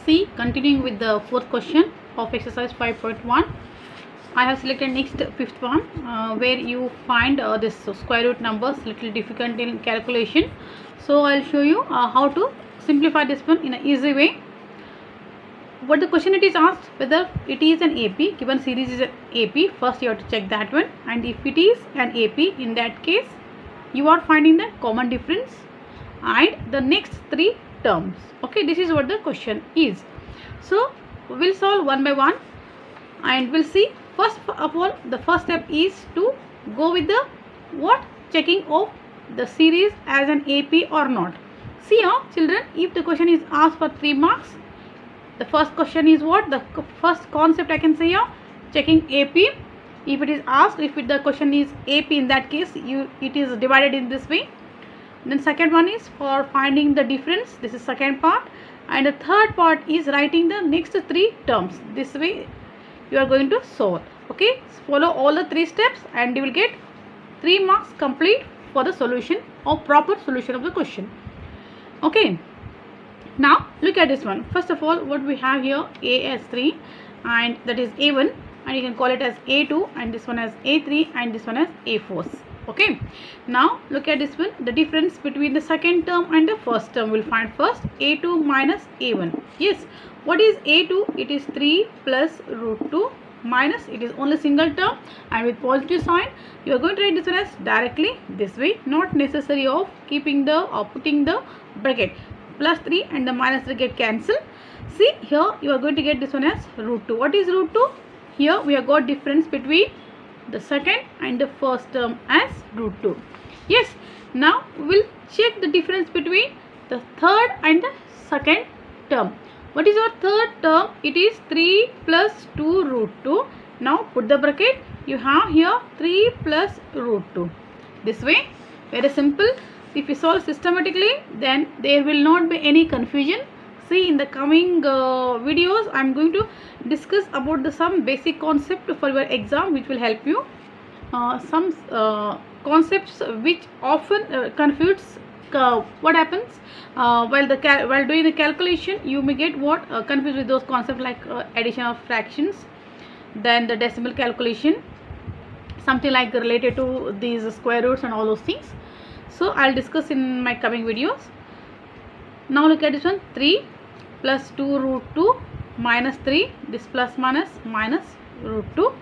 C, continuing with the fourth question of exercise 5.1. I have selected next fifth one where you find this square root numbers little difficult in calculation. So I'll show you how to simplify this one in an easy way. What the question it is asked, whether it is an AP, given series is an AP, first you have to check that one, and if it is an AP, in that case you are finding the common difference and the next three terms. Okay, this is what the question is. So we'll solve one by one and we'll see. First of all, the first step is to go with the checking of the series as an AP or not. See here children, if the question is asked for 3 marks, the first question is what? The first concept I can say here, checking AP. If it is asked, if the question is AP, in that case it is divided in this way. Then second one is for finding the difference, this is second part, and the third part is writing the next 3 terms. This way you are going to solve. Okay, follow all the 3 steps and you will get 3 marks complete for the solution or proper solution of the question. Okay, now look at this one. First of all, what we have here, A as 3 and that is A1, and you can call it as A2, and this one as A3, and this one as A4. Okay, now look at this one, the difference between the second term and the first term. We'll find first A2 minus A1. Yes, what is A2? It is 3 plus root 2 minus, it is only single term, and with positive sign you are going to write this one as directly this way, not necessary of keeping the or putting the bracket. Plus 3 and the minus 3 get cancelled. See here you are going to get this one as root 2. What is root 2? Here we have got difference between the second and the first term as root 2. Yes, now we will check the difference between the third and the second term. What is our third term? It is 3 plus 2 root 2. Now put the bracket. You have here 3 plus root 2. This way, very simple. If you solve systematically, then there will not be any confusion. See, in the coming videos, I am going to discuss about some basic concept for your exam, which will help you. Some concepts which often confuse. What happens while doing the calculation, you may get confused with those concepts like addition of fractions, then the decimal calculation, something like related to these square roots and all those things. So I'll discuss in my coming videos. Now look at this one, 3 plus 2 root 2 minus 3, this plus minus root 2.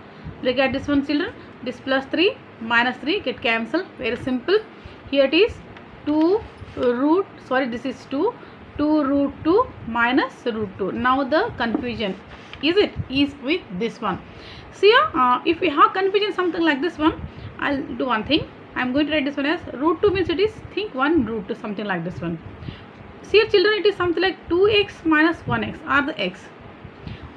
Look at this one children, this plus 3 minus 3 get cancelled. Very simple. Here it is 2 root 2 minus root 2. Now the confusion is with this one. See if we have confusion something like this one, I'll do one thing. I'm going to write this one as root 2 means it is, think 1 root 2, something like this one. See children, it is something like 2x minus 1x are the x.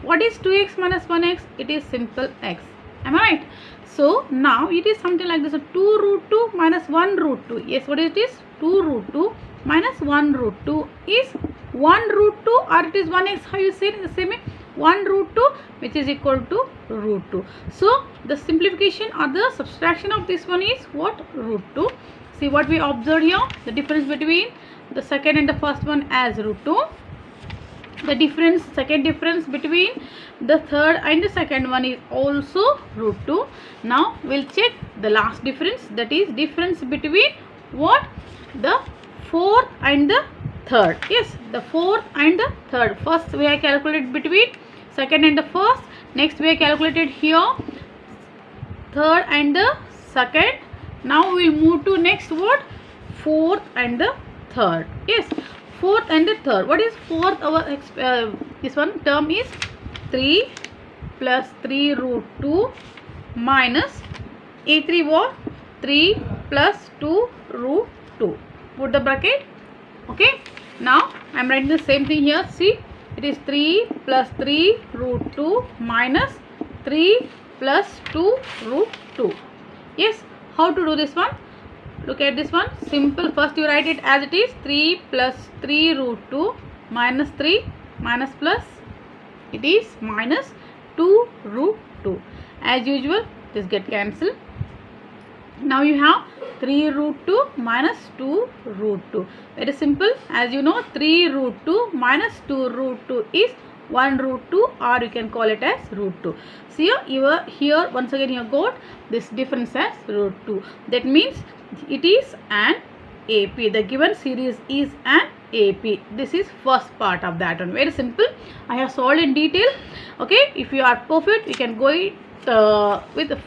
What is 2x minus 1x? It is simple x. Am I right? So now it is something like this, 2 root 2 minus 1 root 2. Yes, what is this? 2 root 2 minus 1 root 2 is 1 root 2, or it is 1x. How you say it in the same way? 1 root 2 which is equal to root 2. So the simplification or the subtraction of this one is what? Root 2. See what we observed here, the difference between the second and the first one as root 2. The second difference between the third and the second one is also root 2. Now we'll check the last difference, that is difference between what? The fourth and the third. Yes, the fourth and the third. First we have calculated between second and the first. Next we have calculated here third and the second. Now we will move to next what? Fourth and the third. Yes, fourth and the third. What is fourth? This one term is 3 plus 3 root 2 minus A3 what? 3 plus 2 root 2. Put the bracket. Okay, now I am writing the same thing here. See, it is 3 plus 3 root 2 minus 3 plus 2 root 2. Yes, how to do this one? Look at this one, simple. First you write it as it is, 3 plus 3 root 2 minus 3 minus plus, it is minus 2 root 2. As usual, this get cancelled. Now you have 3 root 2 minus 2 root 2. Very simple. As you know, 3 root 2 minus 2 root 2 is 1 root 2, or you can call it as root 2. See here once again you got this difference as root 2. That means it is an AP. The given series is an AP. This is first part of that one. Very simple. I have solved in detail. Okay, if you are perfect, you can go with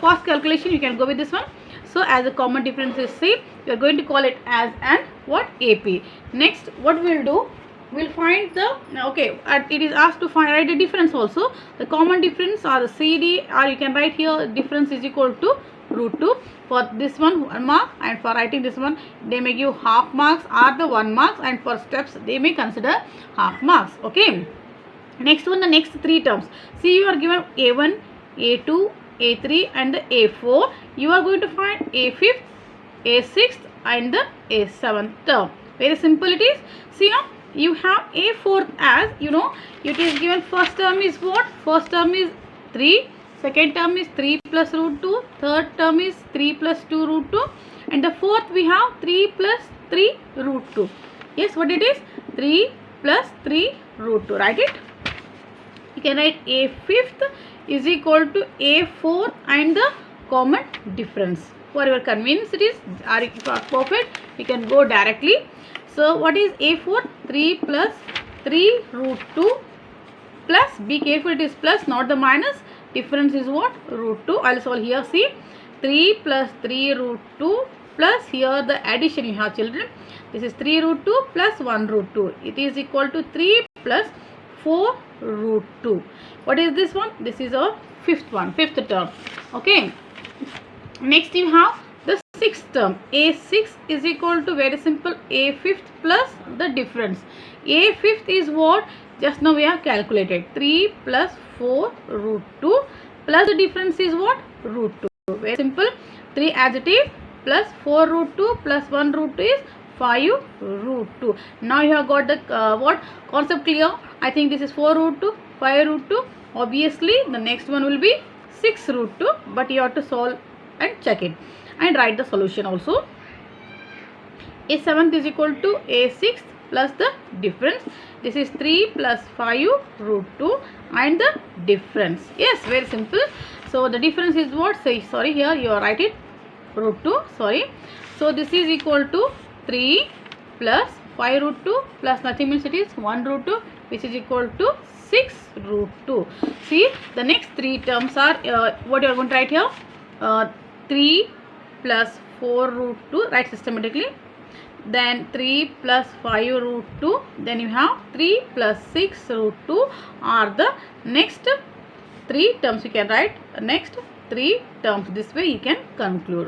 fast calculation. You can go with this one. So as a common difference is C, you are going to call it as an what? AP. Next, what we will do? We'll find the, okay, it is asked to write the difference also. The common difference or the CD, or you can write here difference is equal to root 2. For this one 1 mark, and for writing this one they may give half marks or the 1 marks, and for steps they may consider half marks. Okay. Next one, the next 3 terms. See, you are given A1, A2, A3 and the A4. You are going to find A5th, A6th and the A7th term. Very simple it is. See now, you have A4th as, you know, it is given first term is what? First term is 3, second term is 3 plus root 2, third term is 3 plus 2 root 2, and the fourth we have 3 plus 3 root 2. Yes, what it is? 3 plus 3 root 2. Write it. You can write A5th is equal to A4 and the common difference. For your convenience it is, or if you are perfect, you can go directly. So what is A4? 3 plus 3 root 2 plus, be careful, it is plus not the minus, difference is what? Root 2. I will solve here. See, 3 plus 3 root 2 plus here the addition you have, children. This is 3 root 2 plus 1 root 2. It is equal to 3 plus 4 root 2. What is this one? This is a fifth one, fifth term. Okay. Next you have the sixth term. A6 is equal to, very simple, A5th plus the difference. A5th is what? Just now we have calculated. 3 plus 4 root 2 plus the difference is what? Root 2. Very simple. 3 as it is plus 4 root 2 plus 1 root 2 is 5 root 2. Now you have got the what concept clear? I think this is 4 root 2, 5 root 2. Obviously the next one will be 6 root 2, but you have to solve and check it and write the solution also. A7th is equal to A6th plus the difference. This is 3 plus 5 root 2 and the difference. Yes, very simple. So the difference is what? Say, sorry, here you are write it root 2, sorry. So this is equal to 3 plus 5 root 2 plus nothing means it is 1 root 2, which is equal to 6 root 2. See, the next 3 terms are what you are going to write here? 3 plus 4 root 2, write systematically. Then 3 plus 5 root 2. Then you have 3 plus 6 root 2 are the next 3 terms you can write. Next 3 terms. This way you can conclude.